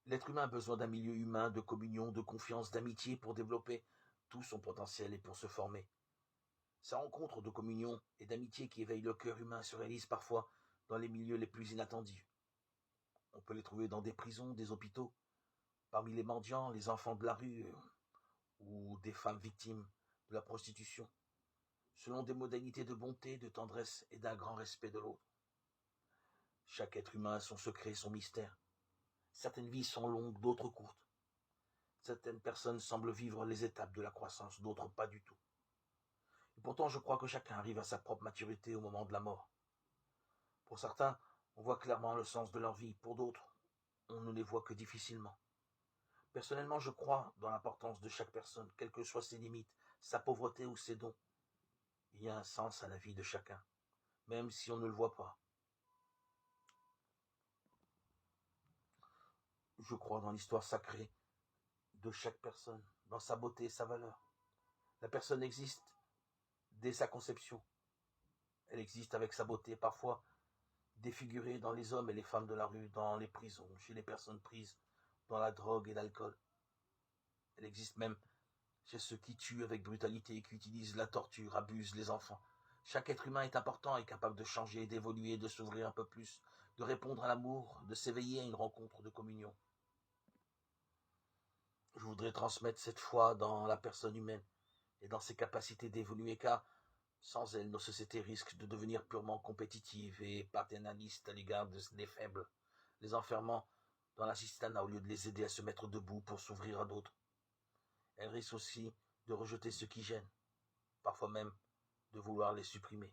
L'être humain a besoin d'un milieu humain, de communion, de confiance, d'amitié pour développer tout son potentiel et pour se former. Ces rencontres de communion et d'amitié qui éveillent le cœur humain se réalisent parfois dans les milieux les plus inattendus. On peut les trouver dans des prisons, des hôpitaux, parmi les mendiants, les enfants de la rue ou des femmes victimes de la prostitution, selon des modalités de bonté, de tendresse et d'un grand respect de l'autre. Chaque être humain a son secret, son mystère. Certaines vies sont longues, d'autres courtes. Certaines personnes semblent vivre les étapes de la croissance, d'autres pas du tout. Et pourtant, je crois que chacun arrive à sa propre maturité au moment de la mort. Pour certains, on voit clairement le sens de leur vie. Pour d'autres, on ne les voit que difficilement. Personnellement, je crois dans l'importance de chaque personne, quelles que soient ses limites, sa pauvreté ou ses dons. Il y a un sens à la vie de chacun, même si on ne le voit pas. Je crois dans l'histoire sacrée de chaque personne, dans sa beauté et sa valeur. La personne existe dès sa conception. Elle existe avec sa beauté, parfois défigurée dans les hommes et les femmes de la rue, dans les prisons, chez les personnes prises dans la drogue et l'alcool. Elle existe même chez ceux qui tuent avec brutalité et qui utilisent la torture, abusent les enfants. Chaque être humain est important et capable de changer, d'évoluer, de s'ouvrir un peu plus, de répondre à l'amour, de s'éveiller à une rencontre de communion. Je voudrais transmettre cette foi dans la personne humaine et dans ses capacités d'évoluer, car sans elle, nos sociétés risquent de devenir purement compétitives et paternalistes à l'égard des faibles, les enfermant dans l'assistanat au lieu de les aider à se mettre debout pour s'ouvrir à d'autres. Elles risquent aussi de rejeter ceux qui gênent, parfois même de vouloir les supprimer.